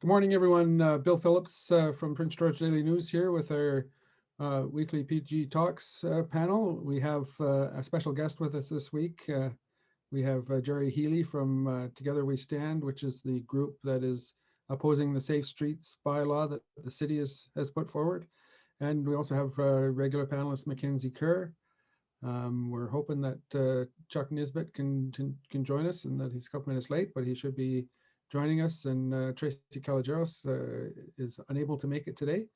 Good morning, everyone. Bill Phillips from Prince George Daily News here with our weekly PG Talks panel. We have a special guest with us this week. We have Gerry Healy from Together We Stand, which is the group that is opposing the Safe Streets bylaw that the city has put forward. And we also have regular panelist Mackenzie Kerr. We're hoping that Chuck Nisbet can join us and that he's a couple minutes late, but he should be joining us, and Tracy Calageros is unable to make it today.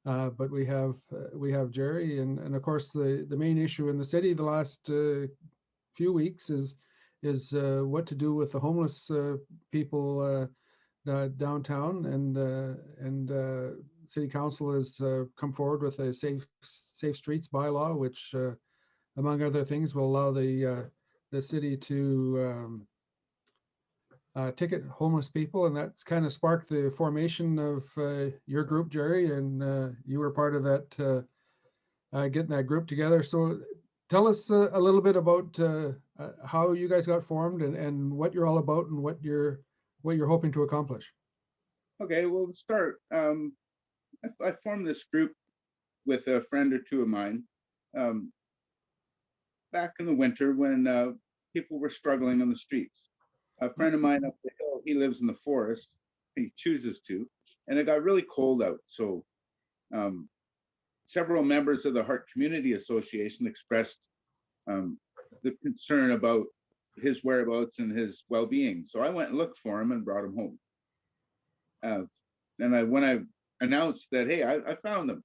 But we have Gerry, and of course the main issue in the city the last few weeks is what to do with the homeless people downtown, and City Council has come forward with a safe streets bylaw, which among other things will allow the city to ticket homeless people, and that's kind of sparked the formation of your group, Gerry, and you were part of that, getting that group together. So tell us a little bit about how you guys got formed and what you're all about and what you're hoping to accomplish. Okay, well, to start, I formed this group with a friend or two of mine back in the winter when people were struggling on the streets. A friend of mine up the hill, he lives in the forest, he chooses to, and it got really cold out. So several members of the Heart Community Association expressed the concern about his whereabouts and his well-being. So I went and looked for him and brought him home. And when I announced that, hey, I found him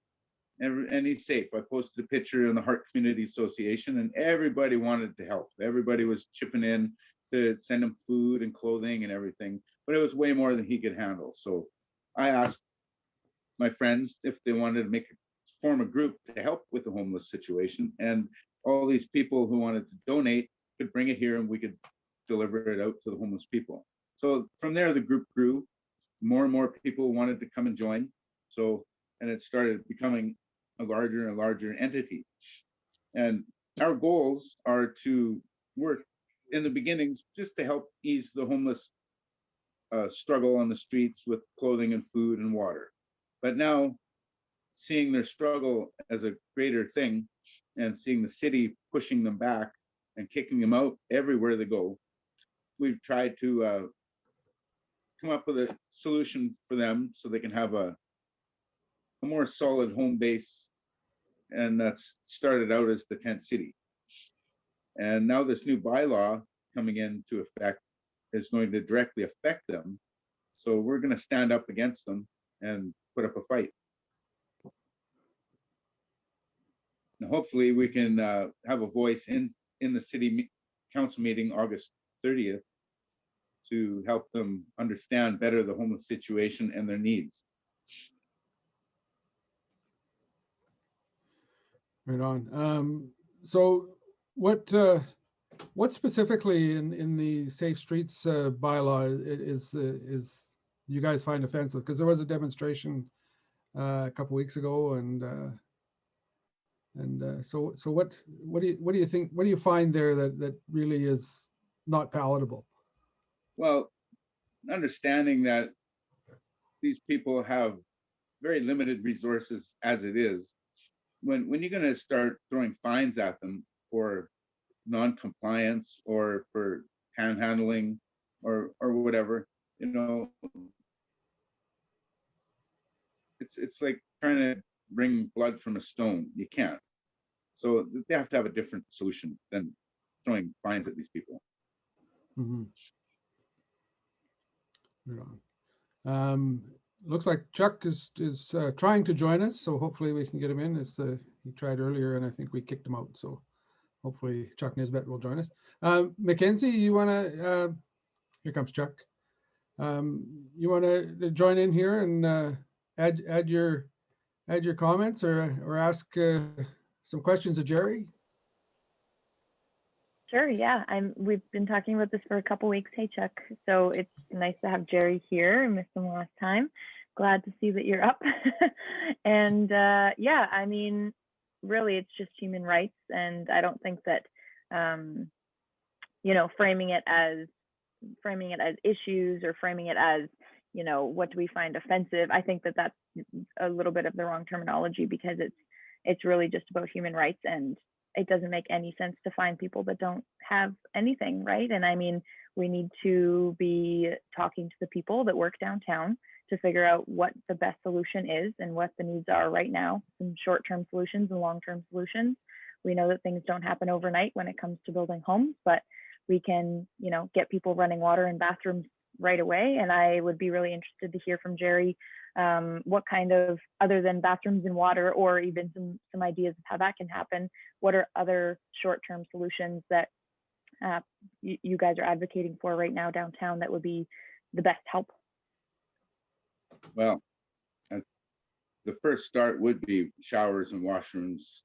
and he's safe, I posted a picture in the Heart Community Association, and everybody wanted to help. Everybody was chipping in to send him food and clothing and everything, but it was way more than he could handle. So I asked my friends if they wanted to form a group to help with the homeless situation, and all these people who wanted to donate could bring it here and we could deliver it out to the homeless people. So from there, the group grew. More and more people wanted to come and join. And it started becoming a larger and larger entity. And our goals are to work in the beginnings just to help ease the homeless struggle on the streets with clothing and food and water. But now, seeing their struggle as a greater thing and seeing the city pushing them back and kicking them out everywhere they go, we've tried to come up with a solution for them so they can have a more solid home base. And that's started out as the tent city. And now this new bylaw coming into effect is going to directly affect them. So we're going to stand up against them and put up a fight. And hopefully we can have a voice in the city council meeting August 30th to help them understand better the homeless situation and their needs. Right on. So what specifically in the Safe Streets bylaw is you guys find offensive? Because there was a demonstration a couple weeks ago, and so what do you think? What do you find there that really is not palatable? Well, understanding that these people have very limited resources as it is, when you're going to start throwing fines at them for non-compliance or for panhandling or whatever, it's like trying to bring blood from a stone. You can't. So they have to have a different solution than throwing fines at these people. Mm-hmm. Right on. Looks like Chuck is trying to join us, so hopefully we can get him in. He tried earlier, and I think we kicked him out. So hopefully Chuck Nisbet will join us. Mackenzie, you want to? Here comes Chuck. You want to join in here and add your comments or ask some questions of Gerry? Sure, yeah. We've been talking about this for a couple weeks. Hey, Chuck. So it's nice to have Gerry here. I missed him last time. Glad to see that you're up. And yeah, I mean, really, it's just human rights, and I don't think that framing it as issues or framing it as you know, what do we find offensive? I think that that's a little bit of the wrong terminology, because it's really just about human rights, and it doesn't make any sense to find people that don't have anything, right? And I mean, we need to be talking to the people that work downtown to figure out what the best solution is and what the needs are right now, some short-term solutions and long-term solutions. We know that things don't happen overnight when it comes to building homes, but we can, you know, get people running water and bathrooms right away. And I would be really interested to hear from Gerry what kind of, other than bathrooms and water, or even some ideas of how that can happen, what are other short-term solutions that you guys are advocating for right now downtown that would be the best help? Well, the first start would be showers and washrooms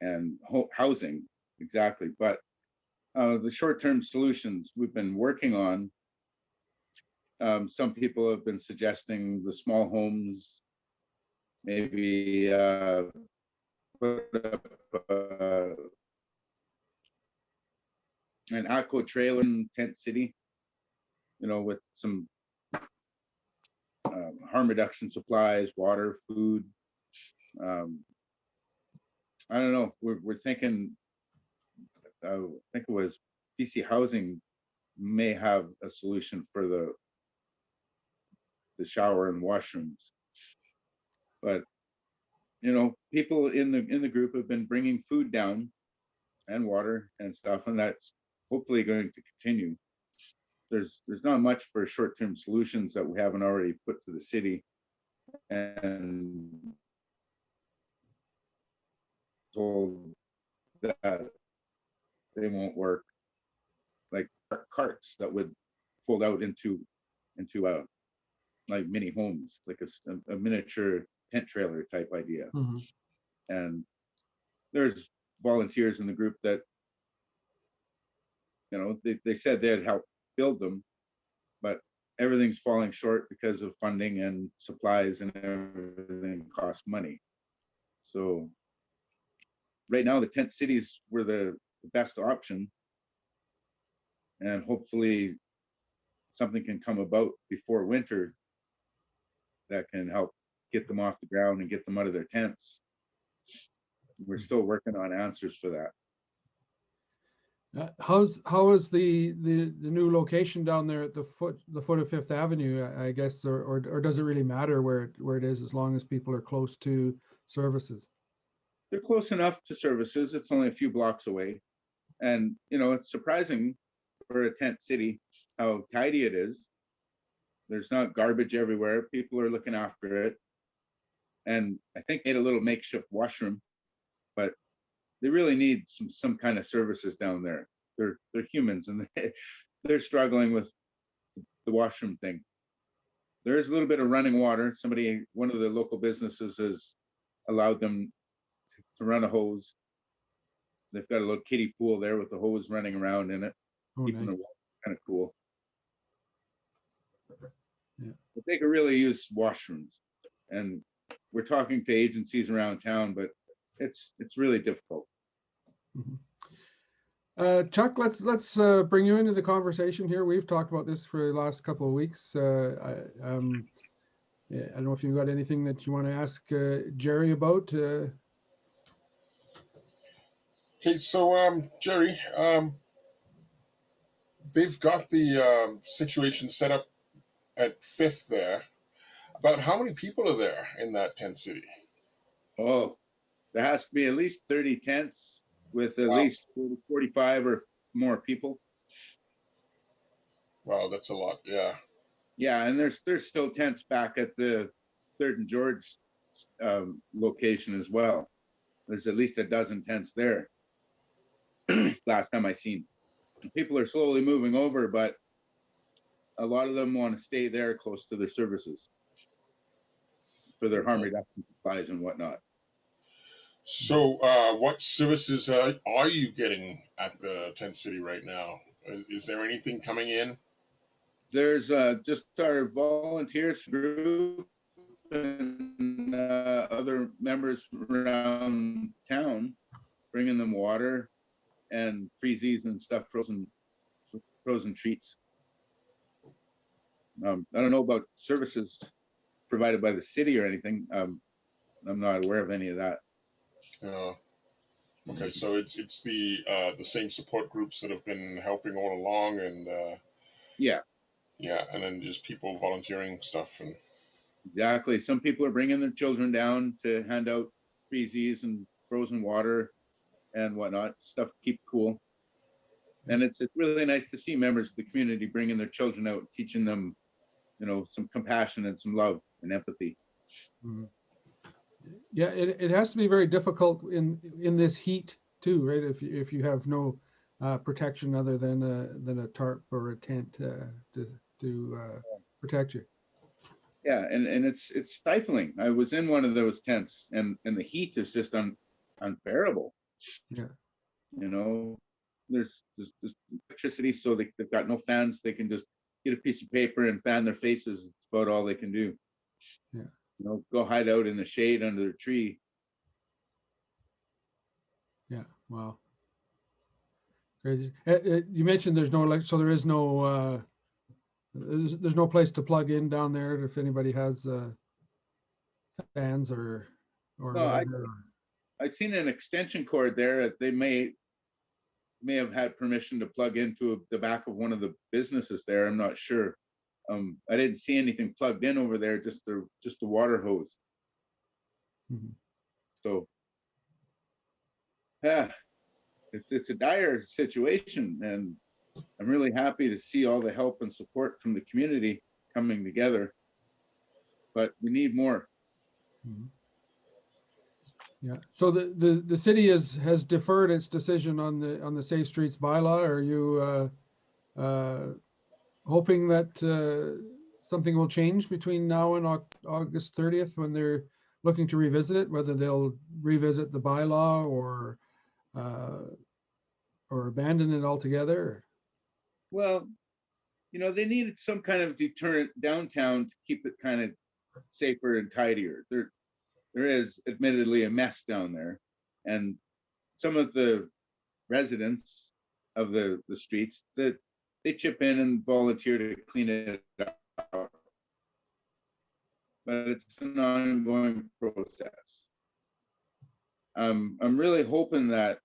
and housing, exactly. But the short-term solutions we've been working on, some people have been suggesting the small homes, maybe put up an aqua trailer in Tent City, you know, with some harm reduction supplies, water, food. I don't know. We're thinking. I think it was BC Housing may have a solution for the shower and washrooms, but you know, people in the group have been bringing food down and water and stuff, and that's hopefully going to continue. There's not much for short-term solutions that we haven't already put to the city and told that they won't work, like carts that would fold out into like mini homes, like a miniature tent trailer type idea. Mm-hmm. And there's volunteers in the group that, you know, they said they'd help build them, but everything's falling short because of funding and supplies, and everything costs money. So right now the tent cities were the best option, and hopefully something can come about before winter that can help get them off the ground and get them out of their tents. We're still working on answers for that. How is the new location down there at the foot of Fifth Avenue, I guess, or does it really matter where it is, as long as people are close to services? They're close enough to services. It's only a few blocks away. And, you know, it's surprising for a tent city how tidy it is. There's not garbage everywhere. People are looking after it. And I think they had a little makeshift washroom, but they really need some kind of services down there. They're humans, and they're struggling with the washroom thing. There is a little bit of running water. One of the local businesses has allowed them to run a hose. They've got a little kiddie pool there with the hose running around in it, keeping the water kind of cool. Yeah. But they could really use washrooms, and we're talking to agencies around town, but it's really difficult. Mm-hmm. Chuck, let's bring you into the conversation here. We've talked about this for the last couple of weeks. I don't know if you've got anything that you want to ask Gerry about. Okay, so Gerry, they've got the situation set up at Fifth there. About how many people are there in that tent city? Oh, there has to be at least 30 tents with at least 45 or more people. Wow, that's a lot. Yeah. Yeah, and there's still tents back at the 3rd and George location as well. There's at least a dozen tents there. Last time I seen. People are slowly moving over, but a lot of them want to stay there close to their services for their harm reduction supplies and whatnot. So what services are you getting at the tent city right now? Is there anything coming in? There's just our volunteers group and other members around town, bringing them water and freezies and stuff, frozen treats. I don't know about services provided by the city or anything. I'm not aware of any of that. Okay, so it's the same support groups that have been helping all along, and Yeah, yeah, and then just people volunteering stuff, and exactly. Some people are bringing their children down to hand out freezies and frozen water and whatnot, stuff to keep cool. And it's really nice to see members of the community bringing their children out, teaching them, some compassion and some love and empathy. Mhm. Yeah, it has to be very difficult in this heat too, right? If you have no protection other than a tarp or a tent to protect you. Yeah, and it's stifling. I was in one of those tents, and the heat is just unbearable. Yeah. There's electricity, so they've got no fans. They can just get a piece of paper and fan their faces. It's about all they can do. Yeah. Go hide out in the shade under a tree. Yeah. Wow. Crazy. You mentioned there's no so there is no there's no place to plug in down there if anybody has fans or No, whatever. I seen an extension cord there. They may have had permission to plug into the back of one of the businesses there. I'm not sure. I didn't see anything plugged in over there, just the water hose. Mhm. So yeah, it's a dire situation, and I'm really happy to see all the help and support from the community coming together. But we need more. Mhm. Yeah. So the city has deferred its decision on the Safe Streets bylaw. Are you hoping that something will change between now and August 30th when they're looking to revisit it, whether they'll revisit the bylaw or abandon it altogether? Well, they needed some kind of deterrent downtown to keep it kind of safer and tidier. There is admittedly a mess down there, and some of the residents of the streets that they chip in and volunteer to clean it up, but it's an ongoing process. I'm really hoping that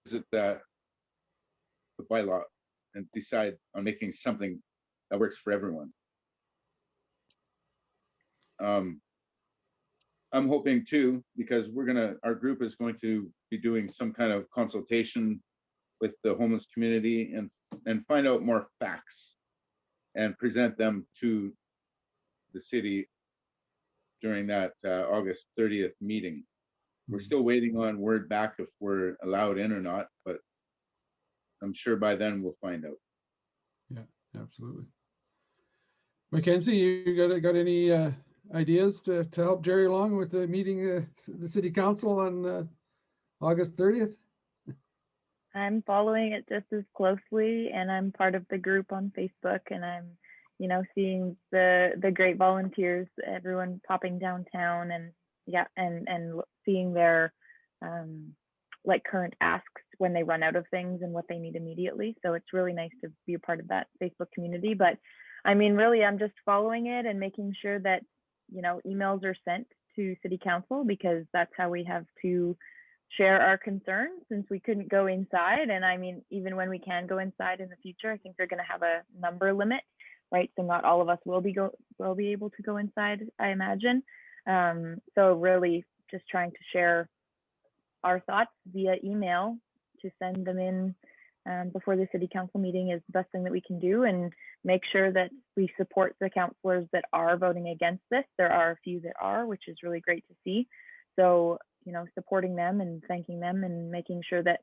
the bylaw and decide on making something that works for everyone. I'm hoping too, because our group is going to be doing some kind of consultation with the homeless community and find out more facts and present them to the city during that August 30th meeting. We're still waiting on word back if we're allowed in or not, but I'm sure by then we'll find out. Yeah, absolutely. Mackenzie, you got any ideas to help Gerry along with the meeting, the city council on August 30th? I'm following it just as closely, and I'm part of the group on Facebook, and I'm, seeing the great volunteers, everyone popping downtown, and and seeing their like current asks when they run out of things and what they need immediately. So it's really nice to be a part of that Facebook community. But I mean, really, I'm just following it and making sure that, emails are sent to city council, because that's how we have to share our concerns, since we couldn't go inside. And I mean, even when we can go inside in the future, I think they're going to have a number limit, right? So not all of us will be able to go inside, I imagine. So really just trying to share our thoughts via email, to send them in before the city council meeting, is the best thing that we can do, and make sure that we support the councillors that are voting against this. There are a few that are, which is really great to see. So, supporting them and thanking them, and making sure that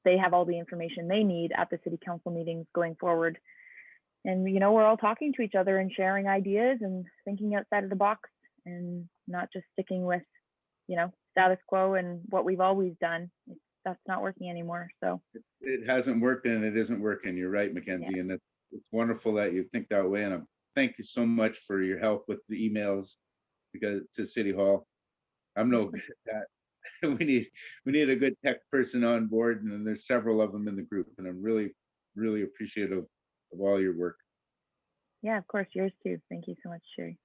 they have all the information they need at the city council meetings going forward. And, we're all talking to each other and sharing ideas and thinking outside of the box, and not just sticking with, status quo and what we've always done. That's not working anymore. So it hasn't worked, and it isn't working. You're right, Mackenzie. Yeah. And it's wonderful that you think that way. And thank you so much for your help with the emails to City Hall. I'm no good at that. We need a good tech person on board, and there's several of them in the group, and I'm really, really appreciative of all your work. Yeah, of course, yours too. Thank you so much, Gerry.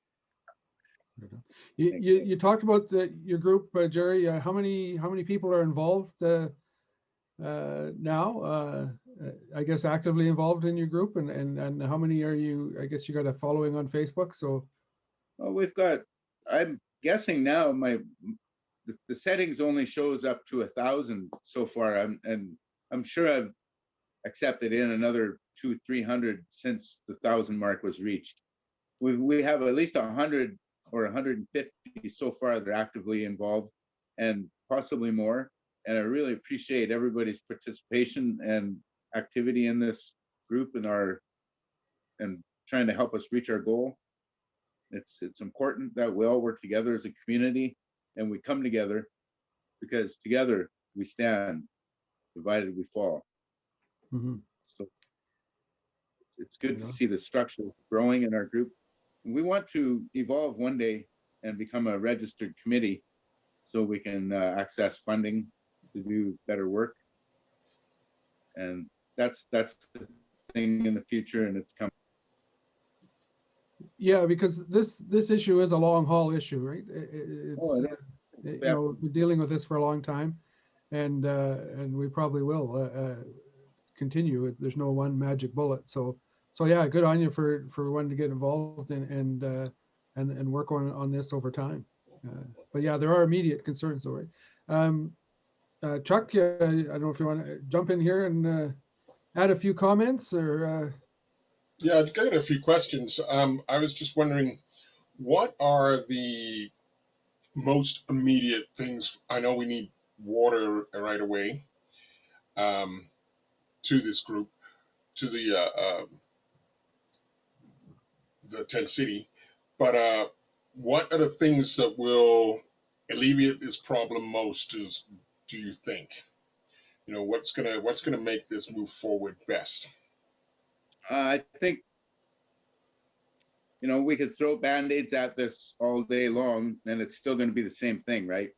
You talked about your group, Gerry. How many people are involved now? I guess actively involved in your group, and how many are you? I guess you got a following on Facebook. So Well, we've got, I'm guessing now the settings only shows up to 1,000 so far. I'm sure I've accepted in another 200-300 since the 1,000 mark was reached. We have at least 100 or 150 so far that are actively involved, and possibly more. And I really appreciate everybody's participation and activity in this group and trying to help us reach our goal. It's important that we all work together as a community and we come together, because together we stand, divided we fall. mhm. So it's good to see the structure growing in our group. We want to evolve one day and become a registered committee so we can access funding to do better work. And that's the thing in the future, and it's coming. Yeah, because this issue is a long haul issue, right? It's you know, we've been dealing with this for a long time, and we probably will continue. There's no one magic bullet. So yeah, good on you for wanting to get involved and work on this over time. But yeah, there are immediate concerns, though, right? Chuck, I don't know if you want to jump in here and add a few comments or. Yeah, I've got a few questions. I was just wondering, what are the most immediate things? I know we need water right away to this group, to the tent city, but what are the things that will alleviate this problem most? Do you think? You know, what's gonna make this move forward best? I think, you know, we could throw band-aids at this all day long and it's still going to be the same thing, right?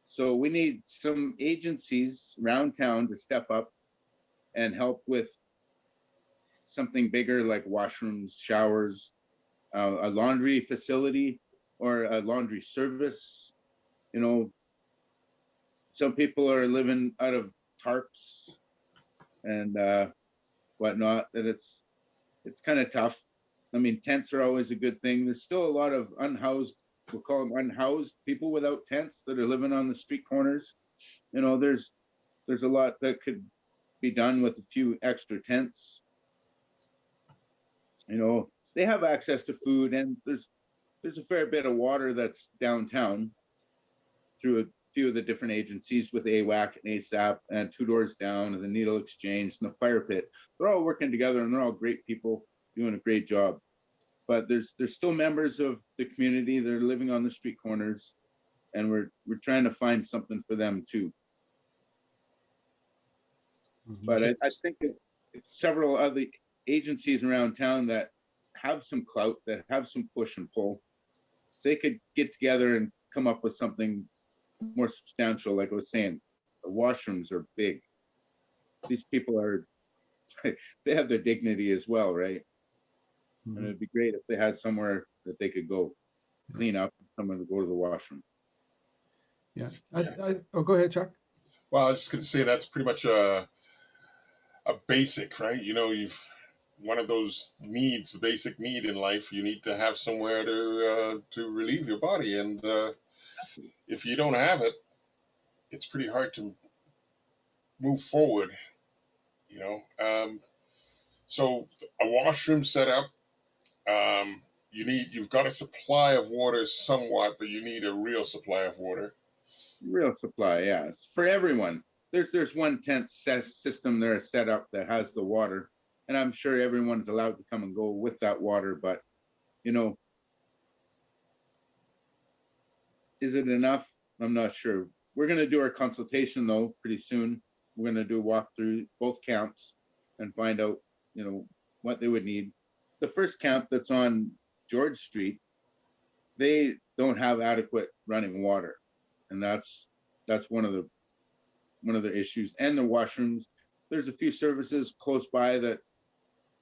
So we need some agencies around town to step up and help with something bigger like washrooms, showers, a laundry facility, or a laundry service. You know, some people are living out of tarps and whatnot, that it's kind of tough. I mean, tents are always a good thing. There's still a lot of unhoused, we'll call them unhoused people without tents that are living on the street corners. You know, there's a lot that could be done with a few extra tents. You know, they have access to food, and there's a fair bit of water that's downtown through a few of the different agencies with AWAC and ASAP and Two Doors Down and the Needle Exchange and the Fire Pit. They're all working together and they're all great people doing a great job. But there's still members of the community that are living on the street corners, and we're trying to find something for them too. But I think it's several other agencies around town that have some clout, that have some push and pull. They could get together and come up with something more substantial. Like I was saying, the washrooms are big. These people are, they have their dignity as well, right? Mhm. And it'd be great if they had somewhere that they could go clean up, someone to go to the washroom. Yeah. Oh, go ahead, Chuck. Well, I was just going to say that's pretty much a basic, right? You know, you've one of those needs, a basic need in life. You need to have somewhere to relieve your body, and if you don't have it, it's pretty hard to move forward. You know, so a washroom set up. You've got a supply of water somewhat, but you need a real supply of water. Real supply, yeah. It's for everyone. There's one tent system there set up that has the water, and I'm sure everyone's allowed to come and go with that water. But you know, is it enough? I'm not sure. We're going to do our consultation though pretty soon. We're going to do a walk through both camps and find out, you know, what they would need. The first camp that's on George Street, they don't have adequate running water, and that's one of the issues. And the washrooms, there's a few services close by that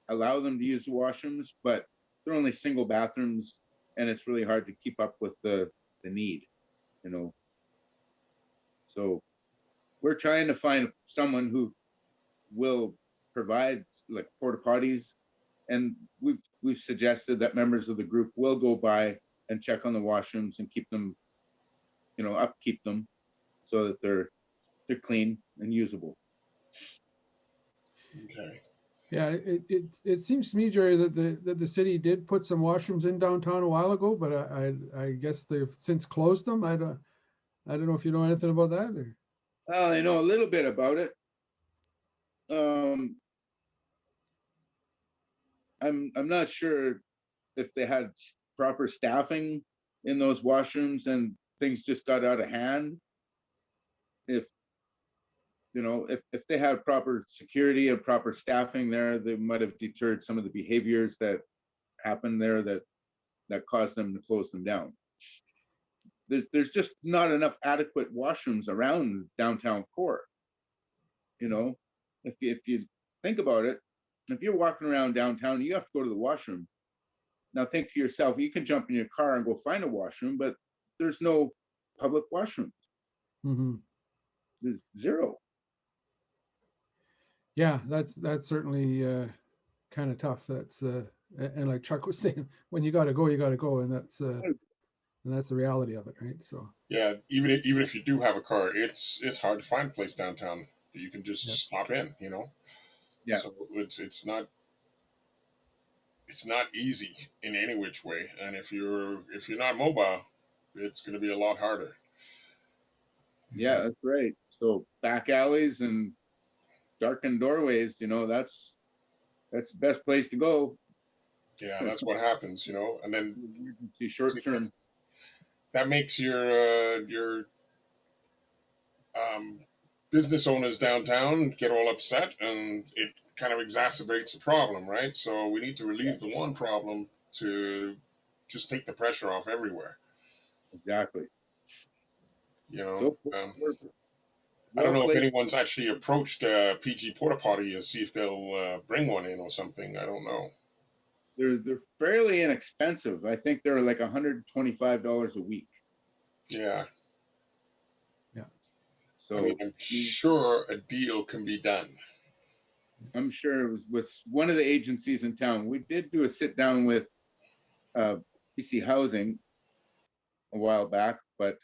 allow them to use the washrooms, but they're only single bathrooms, and it's really hard to keep up with the need, you know. So we're trying to find someone who will provide like porta potties, and we've suggested that members of the group will go by and check on the washrooms and keep them, you know, upkeep them so that they're clean and usable. Okay. Yeah, it seems to me, Jerry, that the city did put some washrooms in downtown a while ago, but I guess they've since closed them. I don't know if you know anything about that. Or... Well, I know a little bit about it. I'm not sure if they had proper staffing in those washrooms and things just got out of hand. If you know, if they had proper security and proper staffing there, they might have deterred some of the behaviors that happened there that caused them to close them down. There's just not enough adequate washrooms around downtown core. You know, if you think about it, if you're walking around downtown, you have to go to the washroom. Now think to yourself, you can jump in your car and go find a washroom, but there's no public washrooms. Mm-hmm. There's zero. Yeah, that's certainly kind of tough. That's and like Chuck was saying, when you got to go, and that's the reality of it, right? So Yeah, even if you do have a car, it's hard to find a place downtown that you can just Yep. stop in, you know. Yeah. So it's not easy in any which way, and if you're not mobile, it's going to be a lot harder. Yeah, that's right. So back alleys and darkened doorways, you know, that's the best place to go. Yeah, that's what happens, you know, and then Emergency short term. that makes your business owners downtown get all upset, and it kind of exacerbates the problem, right? So we need to relieve the one problem to just take the pressure off everywhere. Exactly. You know, So I don't know if placed. anyone's actually approached PG Porta Potty to see if they'll bring one in or something. I don't know. They're fairly inexpensive. I think they're like $125 a week. Yeah. Yeah. So I mean, I'm sure a deal can be done. I'm sure it was with one of the agencies in town. We did do a sit down with PC Housing a while back, but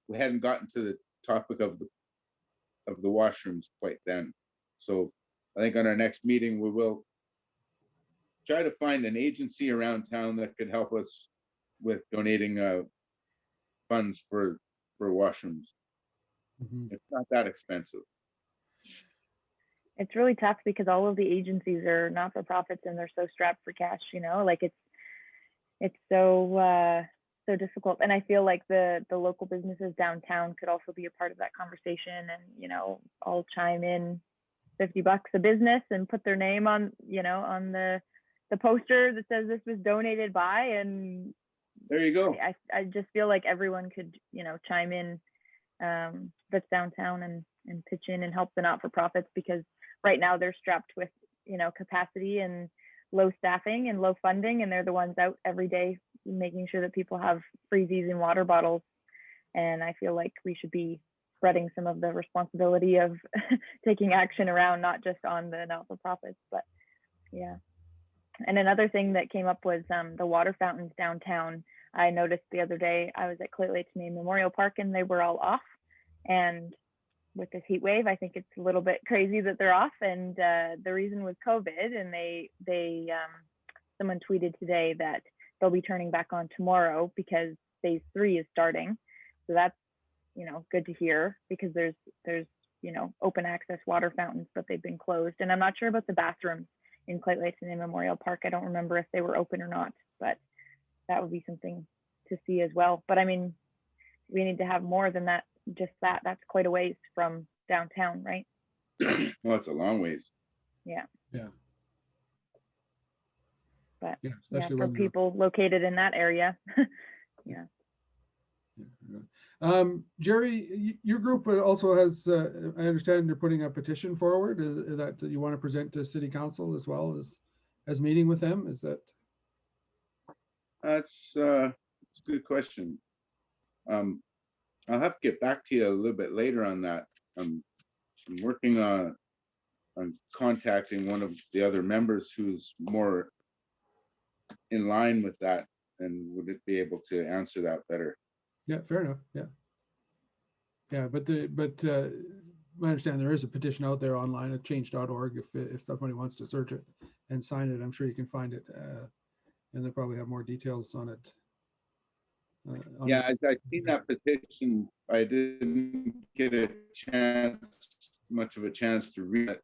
we hadn't gotten to the topic of the washrooms quite then. So I think on our next meeting, we will try to find an agency around town that could help us with donating funds for washrooms. mm-hmm. It's not that expensive. It's really tough because all of the agencies are not-for-profits and they're so strapped for cash, you know, like it's so difficult. And I feel like the local businesses downtown could also be a part of that conversation, and, you know, I'll chime in $50 a business and put their name on, you know, on the poster that says this was donated by, and there you go. I just feel like everyone could, you know, chime in that's downtown and pitch in and help the not-for-profits, because right now they're strapped with, you know, capacity and low staffing and low funding, and they're the ones out every day making sure that people have freezies and water bottles. And I feel like we should be spreading some of the responsibility of taking action around, not just on the not-for-profits, but yeah. And another thing that came up was the water fountains downtown. I noticed the other day, I was at Clayton Memorial Park and they were all off. And with this heat wave, I think it's a little bit crazy that they're off. And the reason was COVID. And they someone tweeted today that they'll be turning back on tomorrow because phase 3 is starting. So that's, you know, good to hear, because there's you know, open access water fountains, but they've been closed. And I'm not sure about the bathrooms in Clayton Memorial Park. I don't remember if they were open or not, but that would be something to see as well. But I mean, we need to have more than that. Just that. That's quite a ways from downtown, right? Well, it's a long ways. Yeah. Yeah. But Yeah, yeah, especially for when people located in that area. Yeah. Gerry, your group also has, I understand you're putting a petition forward that you want to present to City Council as well as meeting with them. Is that? That's a good question. I'll have to get back to you a little bit later on that. I'm working on contacting one of the other members who's more in line with that, and would it be able to answer that better? Yeah, fair enough. Yeah. Yeah, but I understand there is a petition out there online at change.org if somebody wants to search it and sign it. I'm sure you can find it, and they'll probably have more details on it. Yeah, I seen that petition. I didn't get much of a chance to read it.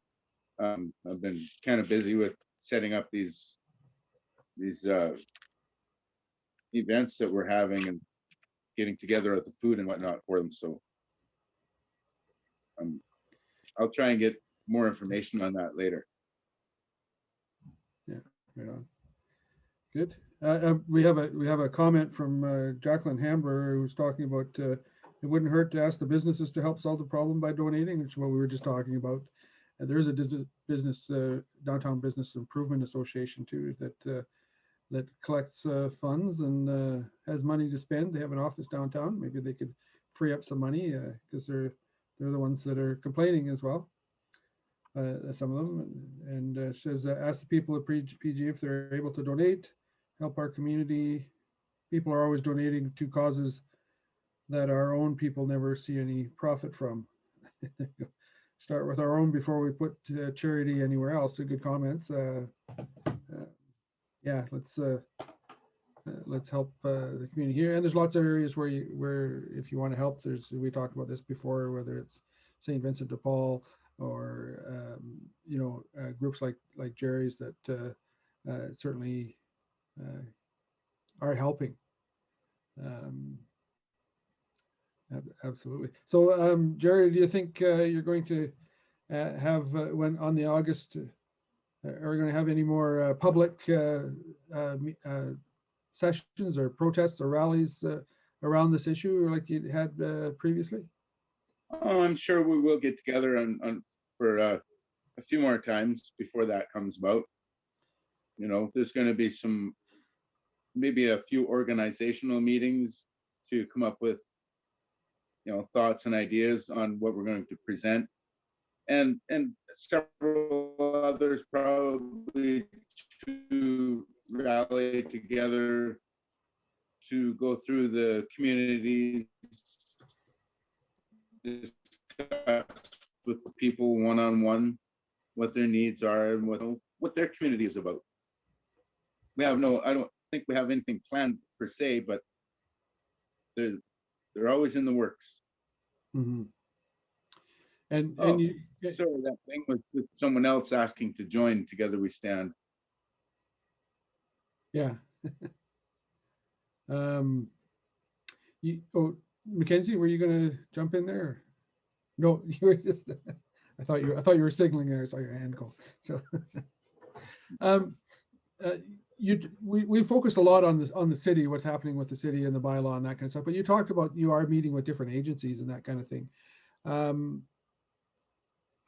I've been kind of busy with setting up these events that we're having and getting together at the food and whatnot for them. So I'll try and get more information on that later. Yeah, right on. Good. We have a comment from Jacqueline Hamber, who's talking about it wouldn't hurt to ask the businesses to help solve the problem by donating, which is what we were just talking about. There is a business downtown business improvement association too that collects funds and has money to spend. They have an office downtown. Maybe they could free up some money because they're the ones that are complaining as well. Some of them, and says ask the people at PG if they're able to donate, help our community. People are always donating to causes that our own people never see any profit from. Start with our own before we put charity anywhere else. So good comments. Yeah, let's help the community here. And there's lots of areas where if you want to help, we talked about this before, whether it's St. Vincent de Paul or groups like Gerry's that certainly are helping. Absolutely. So Gerry, do you think you're going to have when on the August are we going to have any more public sessions or protests or rallies around this issue like you had previously? Oh, I'm sure we will get together for a few more times before that comes about. You know, there's going to be maybe a few organizational meetings to come up with, thoughts and ideas on what we're going to present, and several others probably to rally together to go through the communities, discuss with the people one-on-one what their needs are and what their community is about. I don't think we have anything planned per se, but they're always in the works. Mm-hmm. And sorry, that thing was with someone else asking to join Together We Stand. Yeah. Mackenzie, were you going to jump in there? No, you were just. I thought you were signaling there. I saw your hand go. So, we focused a lot on the city, what's happening with the city and the bylaw and that kind of stuff. But you talked about you are meeting with different agencies and that kind of thing.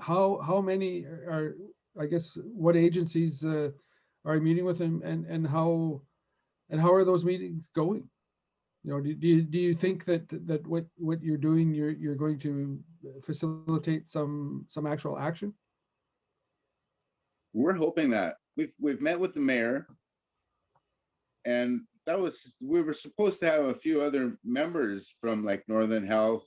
How many are, I guess, what agencies are you meeting with, and how are those meetings going? Do you think that what you're doing, you're going to facilitate some actual action? We're hoping that we've met with the mayor, and we were supposed to have a few other members from like Northern Health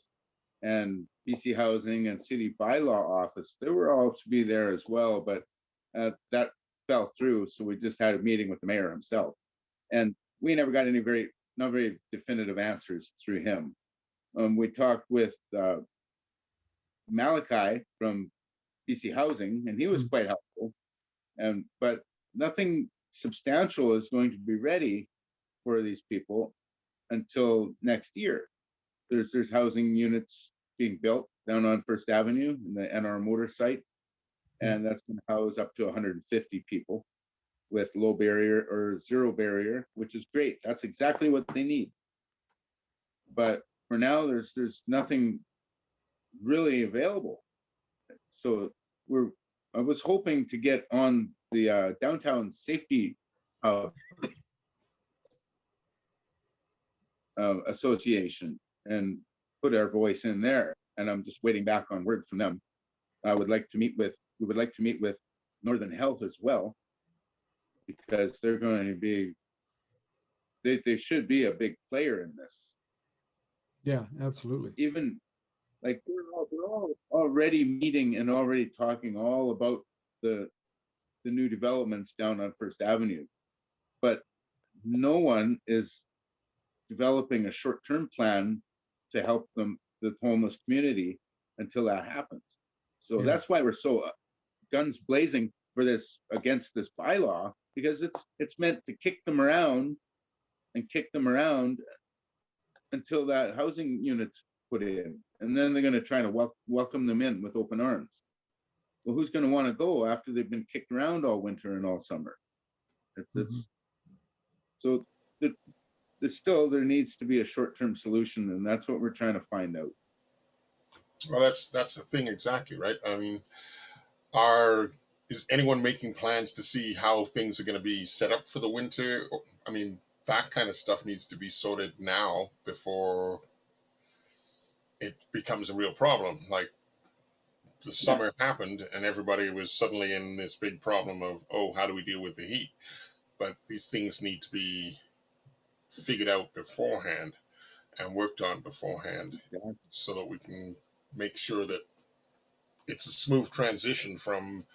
and BC Housing and City Bylaw Office. They were all to be there as well, but that fell through. So we just had a meeting with the mayor himself, and we never got any not very definitive answers through him. We talked with Malachi from BC Housing, and he was quite helpful. But nothing substantial is going to be ready for these people until next year. There's housing units being built down on First Avenue in the NR Motor site, and that's going to house up to 150 people with low barrier or zero barrier, which is great. That's exactly what they need. But for now, there's nothing really available. So I was hoping to get on the downtown safety hub association and put our voice in there. And I'm just waiting back on word from them. We would like to meet with Northern Health as well, because they're going to be, they should be a big player in this. Yeah, absolutely. Even like we're all already meeting and already talking all about the new developments down on First Avenue, but no one is developing a short-term plan to help them, the homeless community, until that happens. So Yeah. that's why we're so guns blazing for this, against this bylaw, because it's meant to kick them around until that housing unit's put in, and then they're going to try to welcome them in with open arms. Well, who's going to want to go after they've been kicked around all winter and all summer? It's so still there needs to be a short-term solution, and that's what we're trying to find out. Well, that's the thing, exactly, right? I mean, is anyone making plans to see how things are going to be set up for the winter? I mean, that kind of stuff needs to be sorted now before it becomes a real problem. Like the summer happened and everybody was suddenly in this big problem of, oh, how do we deal with the heat? But these things need to be figured out beforehand and worked on beforehand, so that we can make sure that it's a smooth transition from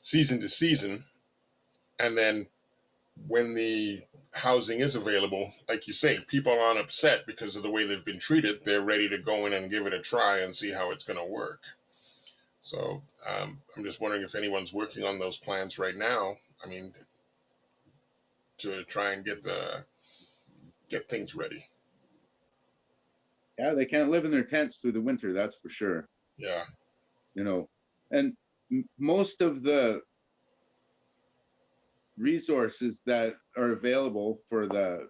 season to season. And then when the housing is available, like you say, people aren't upset because of the way they've been treated. They're ready to go in and give it a try and see how it's going to work. So I'm just wondering if anyone's working on those plans right now. I mean, to try and get things ready. Yeah, they can't live in their tents through the winter, that's for sure. Yeah. You know, and most of the resources that are available for the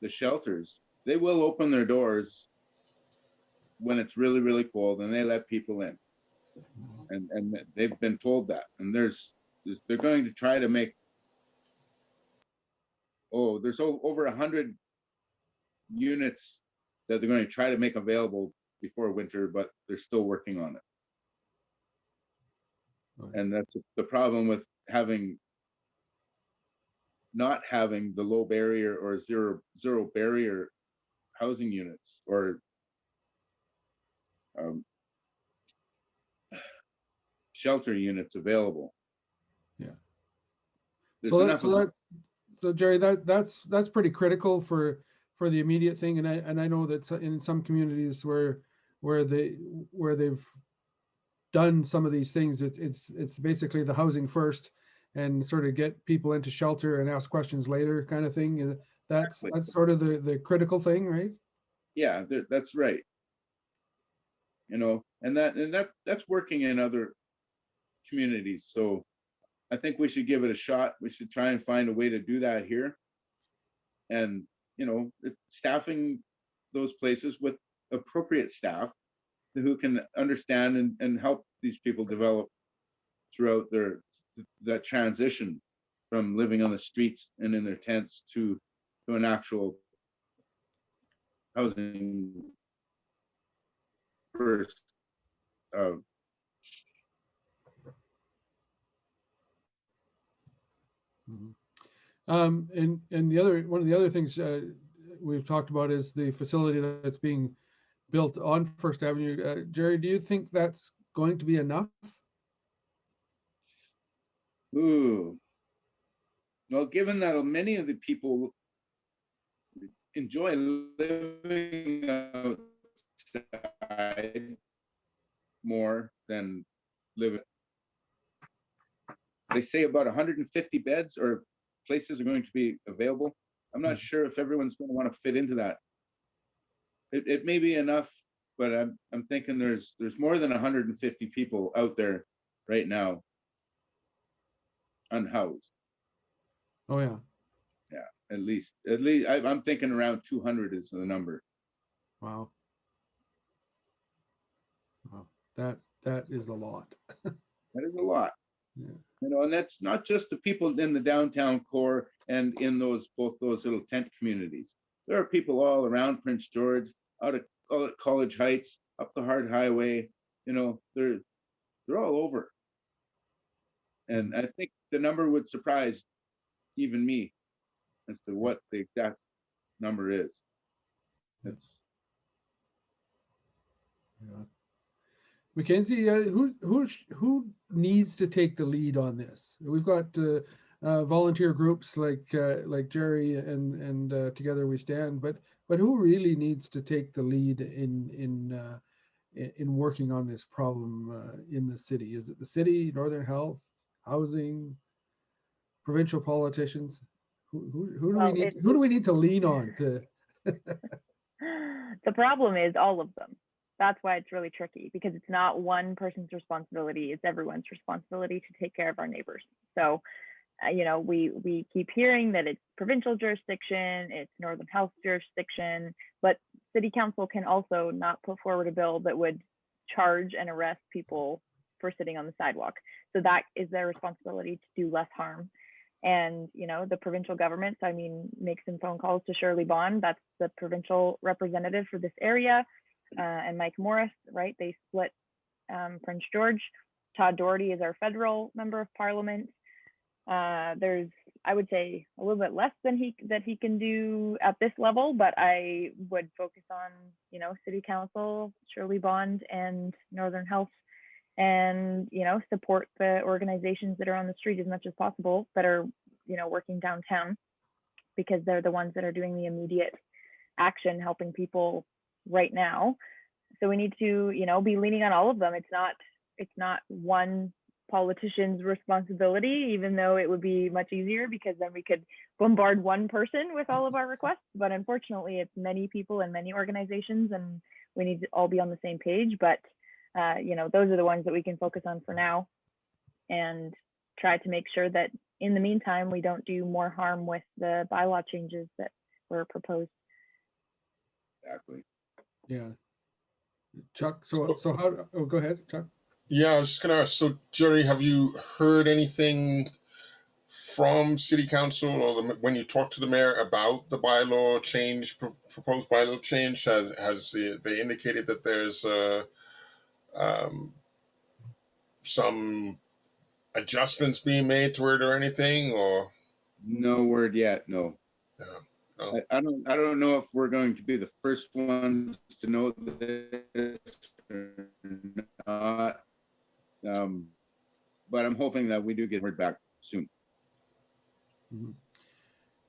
shelters, they will open their doors when it's really, really cold, and they let people in. And they've been told that. And they're going to try to make, there's over 100 units that they're going to try to make available before winter, but they're still working on it. Right. And that's the problem with not having the low barrier or zero barrier housing units, or shelter units available. Yeah. There's enough of So Gerry, that's pretty critical for the immediate thing, and I know that in some communities where they've done some of these things, it's basically the housing first, and sort of get people into shelter and ask questions later, kind of thing. That's sort of the critical thing, right? Yeah, that's right. You know, and that's working in other communities. So I think we should give it a shot. We should try and find a way to do that here. And, you know, staffing those places with appropriate staff who can understand and help these people develop throughout that transition from living on the streets and in their tents to an actual housing first. And one of the other things we've talked about is the facility that's being built on First Avenue. Gerry, do you think that's going to be enough? Ooh. Well, given that many of the people enjoy living outside more than living, they say about 150 beds or places are going to be available. I'm not sure if everyone's going to want to fit into that. It may be enough, but I'm thinking there's more than 150 people out there right now unhoused. Oh yeah. Yeah, at least I'm thinking around 200 is the number. Wow. Wow. That is a lot. That is a lot. You know, and that's not just the people in the downtown core and in both those little tent communities. There are people all around Prince George, out at College Heights, up the Hard Highway. You know, they're all over. And I think the number would surprise even me as to what the exact number is. It's Yeah. Mackenzie, who needs to take the lead on this? We've got volunteer groups like Gerry and Together We Stand, but who really needs to take the lead in working on this problem in the city? Is it the city, Northern Health, housing, provincial politicians? Who do Well, we need to lean on to? The problem is all of them. That's why it's really tricky, because it's not one person's responsibility, it's everyone's responsibility to take care of our neighbors. So you know, we keep hearing that it's provincial jurisdiction, it's Northern Health jurisdiction, but city council can also not put forward a bill that would charge and arrest people for sitting on the sidewalk. So that is their responsibility to do less harm. And you know, the provincial government, I mean, make some phone calls to Shirley Bond, that's the provincial representative for this area, and Mike Morris, right? They split Prince George. Todd Doherty is our federal member of parliament. There's, I would say, a little bit less than he can do at this level, but I would focus on, you know, city council, Shirley Bond, and Northern Health, and you know, support the organizations that are on the street as much as possible that are, you know, working downtown, because they're the ones that are doing the immediate action, helping people right now. So we need to, you know, be leaning on all of them. It's not one politician's responsibility, even though it would be much easier, because then we could bombard one person with all of our requests. But unfortunately, it's many people and many organizations, and we need to all be on the same page. But you know, those are the ones that we can focus on for now, and try to make sure that in the meantime, we don't do more harm with the bylaw changes that were proposed. exactly. Yeah. Chuck, so how, oh, go ahead, Chuck. Yeah, I was just gonna ask. So, Gerry, have you heard anything from City Council or when you talk to the mayor about the bylaw change, proposed bylaw change? Has they indicated that there's um, some adjustments being made to it or anything, or No word yet. No. no? I don't know if we're going to be the first ones to know this or not. But I'm hoping that we do get word back soon. Mm-hmm.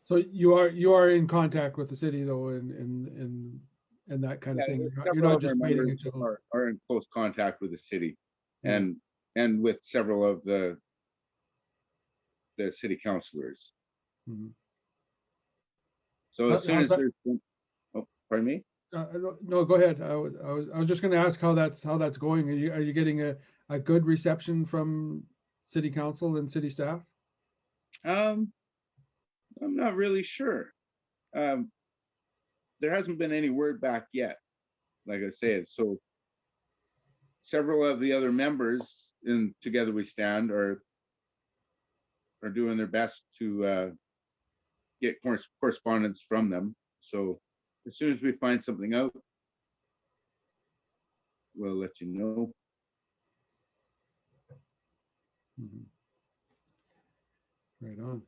So you are in contact with the city though, and that kind of thing. You're not just waiting until are in close contact with the city, and with several of the city councilors. Mm-hmm. So as soon as there's, oh, pardon me. No, go ahead. I was just going to ask how that's going. Are you getting a good reception from city council and city staff? I'm not really sure. There hasn't been any word back yet. Like I said, so several of the other members in Together We Stand are doing their best to get correspondence from them. So as soon as we find something out, we'll let you know. Mm-hmm. Right on.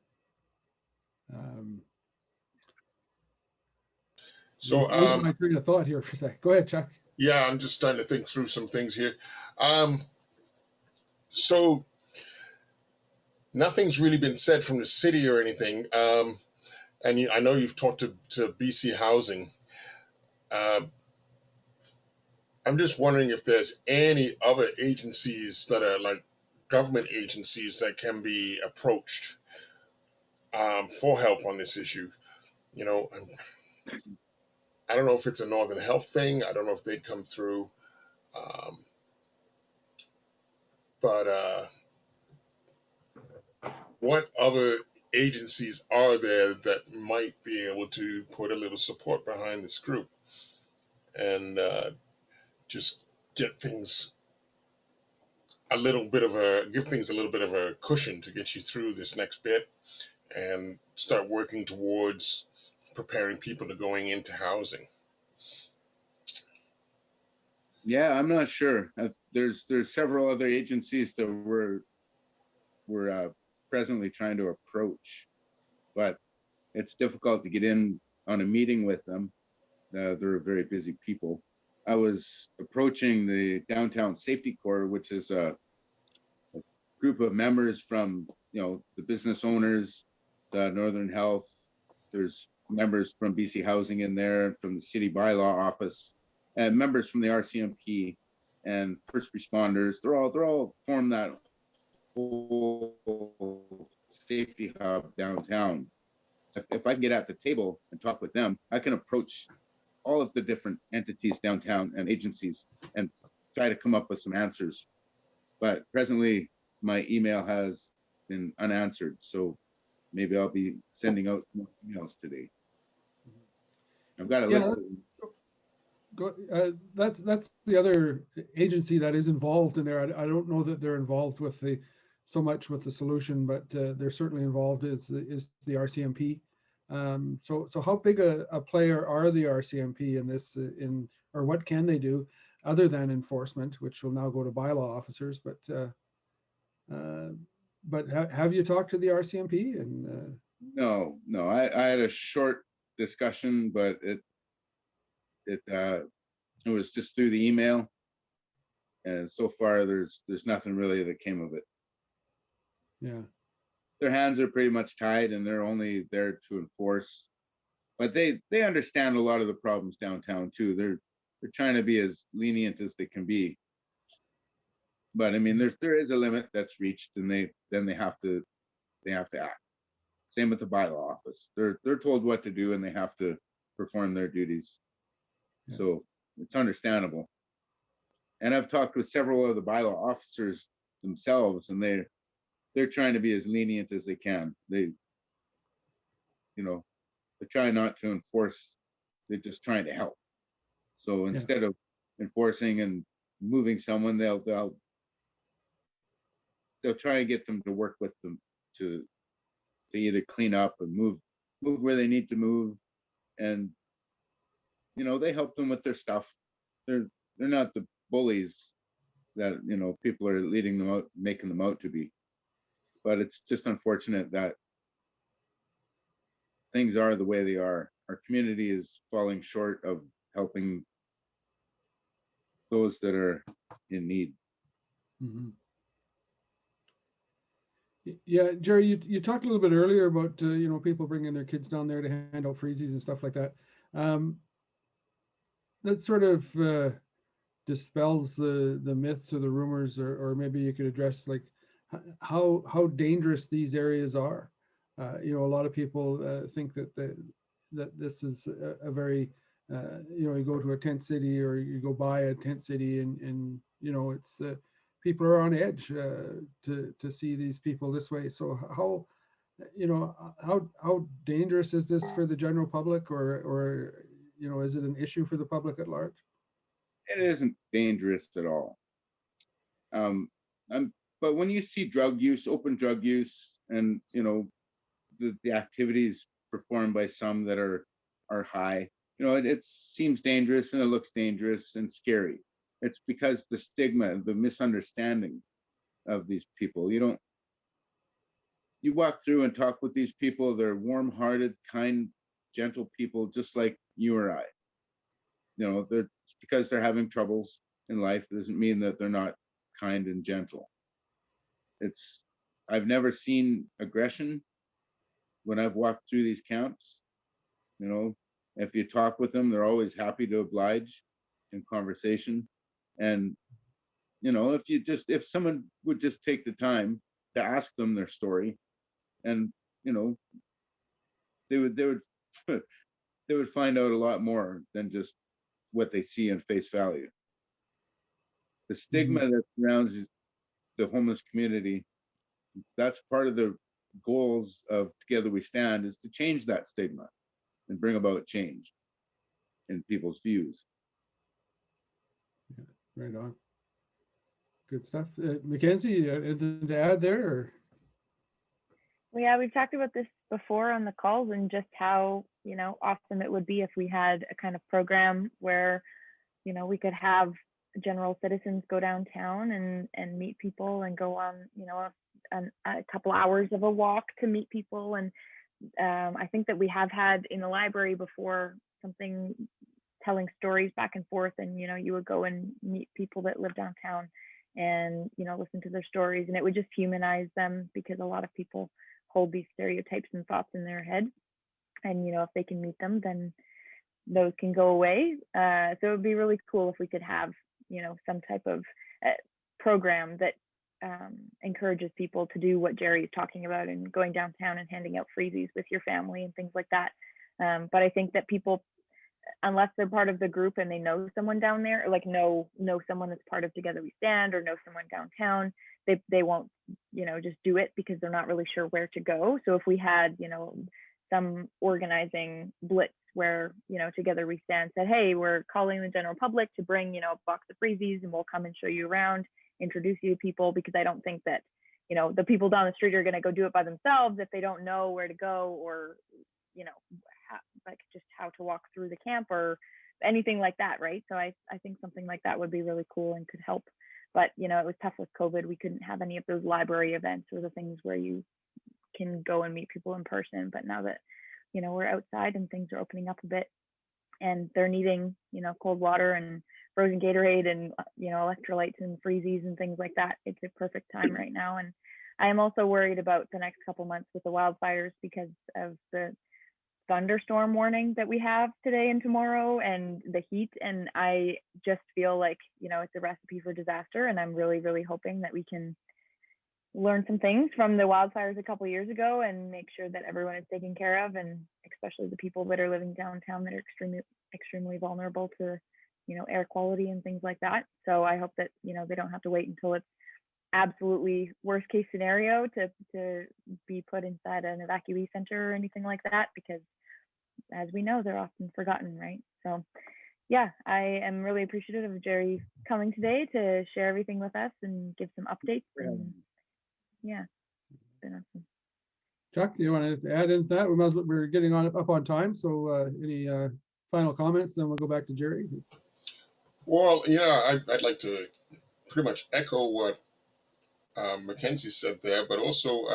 So my train of thought here for a sec. Go ahead, Chuck. yeah, I'm just starting to think through some things here. So nothing's really been said from the city or anything. And I know you've talked to BC Housing. I'm just wondering if there's any other agencies that are like government agencies that can be approached for help on this issue. You know, I don't know if it's a Northern Health thing. I don't know if they'd come through. But what other agencies are there that might be able to put a little support behind this group and just get things a little bit of a give things a little bit of a cushion to get you through this next bit and start working towards preparing people to going into housing. Yeah, I'm not sure. There's several other agencies that we're presently trying to approach, but it's difficult to get in on a meeting with them. They're very busy people. I was approaching the Downtown Safety Corps, which is a group of members from, the business owners, the Northern Health. There's members from BC Housing in there, from the City Bylaw Office, and members from the RCMP and first responders. They're all form that whole safety hub downtown. If I can get at the table and talk with them, I can approach all of the different entities downtown and agencies and try to come up with some answers. But presently, my email has been unanswered, so maybe I'll be sending out more emails today. I've got a Yeah, list. that's the other agency that is involved in there. I don't know that they're involved with so much with the solution, but they're certainly involved is the RCMP. So how big a player are the RCMP in this, or what can they do other than enforcement, which will now go to bylaw officers? But have you talked to the RCMP? And No, I had a short discussion, but it was just through the email, and so far there's nothing really that came of it. yeah, Their hands are pretty much tied, and they're only there to enforce. But they understand a lot of the problems downtown too. They're trying to be as lenient as they can be. But I mean, there is a limit that's reached, and they have to act. Same with the bylaw office. They're told what to do, and they have to perform their duties. Yeah. So it's understandable. And I've talked with several of the bylaw officers themselves, and they're trying to be as lenient as they can. They try not to enforce. They're just trying to help. So instead of enforcing and moving someone, they'll try and get them to work with them to either clean up and move where they need to move, and they help them with their stuff. They're not the bullies that people are leading them out, making them out to be. But it's just unfortunate that things are the way they are. Our community is falling short of helping those that are in need. mm-hmm. Yeah, Gerry, you talked a little bit earlier about people bringing their kids down there to hand out freezies and stuff like that. That sort of dispels the myths or the rumors, or maybe you could address like how dangerous these areas are. A lot of people think that this is a very you go to a tent city or you go by a tent city and it's people are on edge to see these people this way. So how dangerous is this for the general public, or is it an issue for the public at large? It isn't dangerous at all. But when you see drug use, open drug use, and the activities performed by some that are high, it seems dangerous and it looks dangerous and scary. It's because the stigma, the misunderstanding of these people. You walk through and talk with these people, they're warm-hearted, kind, gentle people, just like you or I. Because they're having troubles in life doesn't mean that they're not kind and gentle. I've never seen aggression when I've walked through these camps. If you talk with them, they're always happy to oblige in conversation. And if someone would just take the time to ask them their story, and they would they would find out a lot more than just what they see in face value. The stigma that surrounds the homeless community, that's part of the goals of Together We Stand, is to change that stigma and bring about change in people's views. Yeah, right on. Good stuff. Mackenzie, anything to add there? Or? Well, yeah, we've talked about this before on the calls and just how, awesome it would be if we had a kind of program where, we could have general citizens go downtown and meet people and go on, a couple hours of a walk to meet people. And I think that we have had in the library before something telling stories back and forth, and you would go and meet people that live downtown and listen to their stories, and it would just humanize them, because a lot of people hold these stereotypes and thoughts in their head, and if they can meet them, then those can go away. So it would be really cool if we could have some type of program that encourages people to do what Gerry is talking about, and going downtown and handing out freebies with your family and things like that. But I think that people, unless they're part of the group and they know someone down there, or like know someone that's part of Together We Stand, or know someone downtown, they won't just do it, because they're not really sure where to go. So if we had some organizing blitz where Together We Stand said, hey, we're calling the general public to bring a box of freebies, and we'll come and show you around, introduce you to people, because I don't think that the people down the street are going to go do it by themselves if they don't know where to go, or like just how to walk through the camp or anything like that, right? So I think something like that would be really cool and could help. But it was tough with COVID. We couldn't have any of those library events or the things where you can go and meet people in person. But now that we're outside and things are opening up a bit, and they're needing cold water and frozen Gatorade and electrolytes and freezies and things like that, it's a perfect time right now. And I am also worried about the next couple months with the wildfires, because of the thunderstorm warning that we have today and tomorrow, and the heat. And I just feel like it's a recipe for disaster, and I'm really, really hoping that we can learn some things from the wildfires a couple years ago and make sure that everyone is taken care of, and especially the people that are living downtown that are extremely vulnerable to air quality and things like that. So I hope that they don't have to wait until it's absolutely worst case scenario to be put inside an evacuee center or anything like that, because as we know, they're often forgotten, right? So yeah, I am really appreciative of Gerry coming today to share everything with us and give some updates. And yeah, it's been awesome. Chuck, you want to add into that? We're getting up on time, so any final comments? Then we'll go back to Gerry. Well, yeah, I'd like to pretty much echo what Mackenzie said there, but also,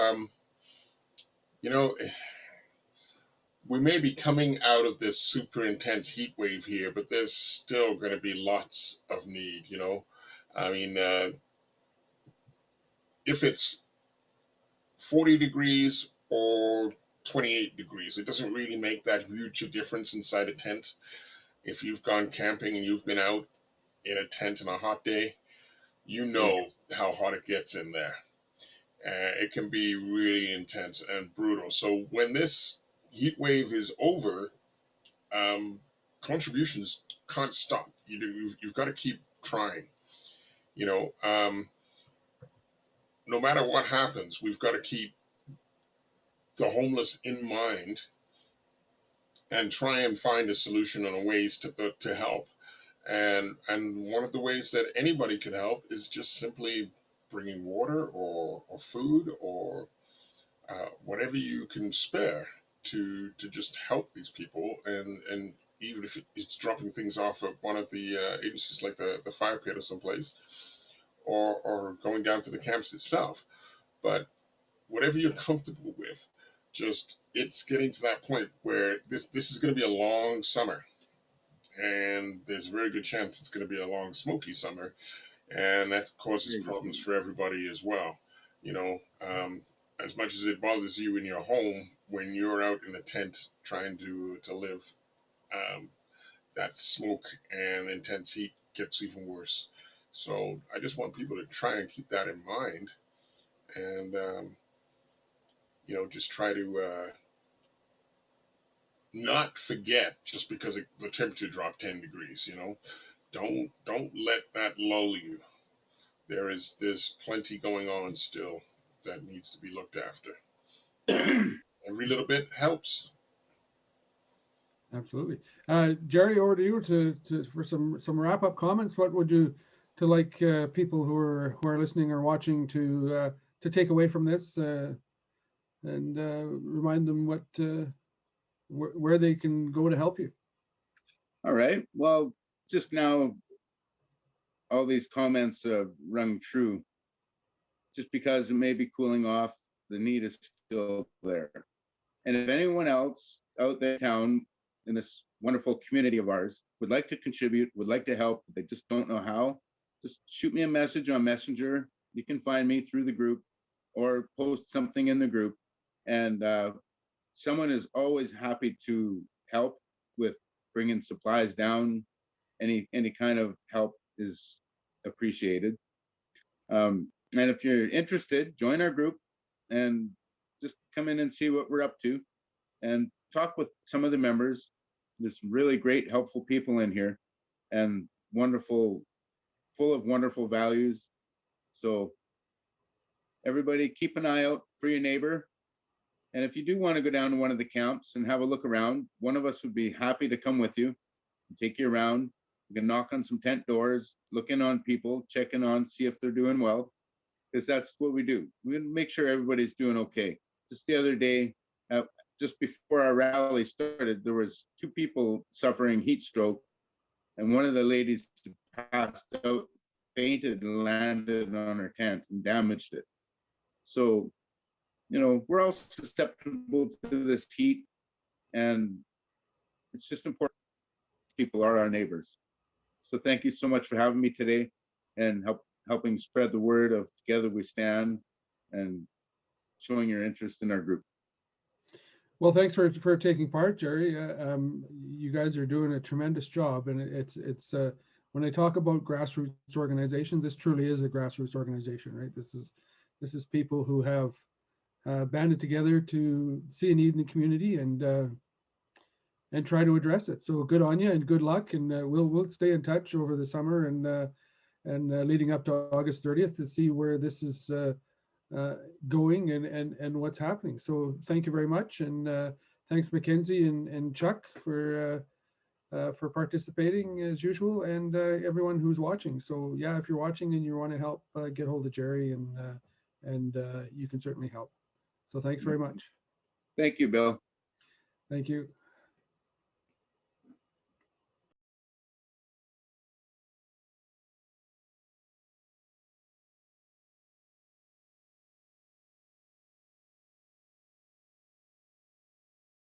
we may be coming out of this super intense heat wave here, but there's still going to be lots of need. I mean, if it's 40 degrees or 28 degrees, it doesn't really make that huge a difference inside a tent. If you've gone camping and you've been out in a tent on a hot day, you know how hot it gets in there. It can be really intense and brutal. So when this heat wave is over, contributions can't stop. You've got to keep trying. No matter what happens, we've got to keep the homeless in mind and try and find a solution on ways to help. And one of the ways that anybody could help is just simply bringing water or food or whatever you can spare to just help these people. And even if it's dropping things off at one of the agencies like the fire pit or someplace, or going down to the camps itself. But whatever you're comfortable with, just it's getting to that point where this is going to be a long summer, and there's a very good chance it's going to be a long smoky summer, and that causes problems for everybody as well. As much as it bothers you in your home, when you're out in a tent trying to live, that smoke and intense heat gets even worse. So I just want people to try and keep that in mind, and just try to not forget just because the temperature dropped 10 degrees. Don't let that lull you. There's plenty going on still that needs to be looked after. Every little bit helps. Absolutely. Gerry, over to you for some wrap up comments. What would you like people who are listening or watching to take away from this and remind them what where they can go to help you? All right. Well, just now, all these comments rung true. Just because it may be cooling off, the need is still there. And if anyone else out there in town, in this wonderful community of ours, would like to contribute, would like to help, they just don't know how, just shoot me a message on Messenger. You can find me through the group or post something in the group. And someone is always happy to help with bringing supplies down. Any kind of help is appreciated. And if you're interested, join our group and just come in and see what we're up to and talk with some of the members. There's some really great, helpful people in here and wonderful, full of wonderful values. So everybody keep an eye out for your neighbor. And if you do want to go down to one of the camps and have a look around, one of us would be happy to come with you and take you around. You can knock on some tent doors, look in on people, check in on, see if they're doing well, because that's what we do. We make sure everybody's doing okay. Just the other day, just before our rally started, there was 2 people suffering heat stroke, and one of the ladies passed out, fainted, and landed on her tent and damaged it. So, you know, we're all susceptible to this heat, and it's just important. People are our neighbors. So thank you so much for having me today and helping spread the word of Together We Stand and showing your interest in our group. Well, thanks for taking part, Gerry. You guys are doing a tremendous job, and it's when I talk about grassroots organizations, this truly is a grassroots organization, right? This is people who have banded together to see a need in the community and try to address it. So good on you and good luck, and we'll stay in touch over the summer and leading up to August 30th to see where this is going and what's happening. So thank you very much, and thanks Mackenzie and Chuck for participating as usual, and everyone who's watching. So yeah, if you're watching and you want to help, get hold of Gerry, and you can certainly help. So thanks very much. Thank you, Bill. Thank you.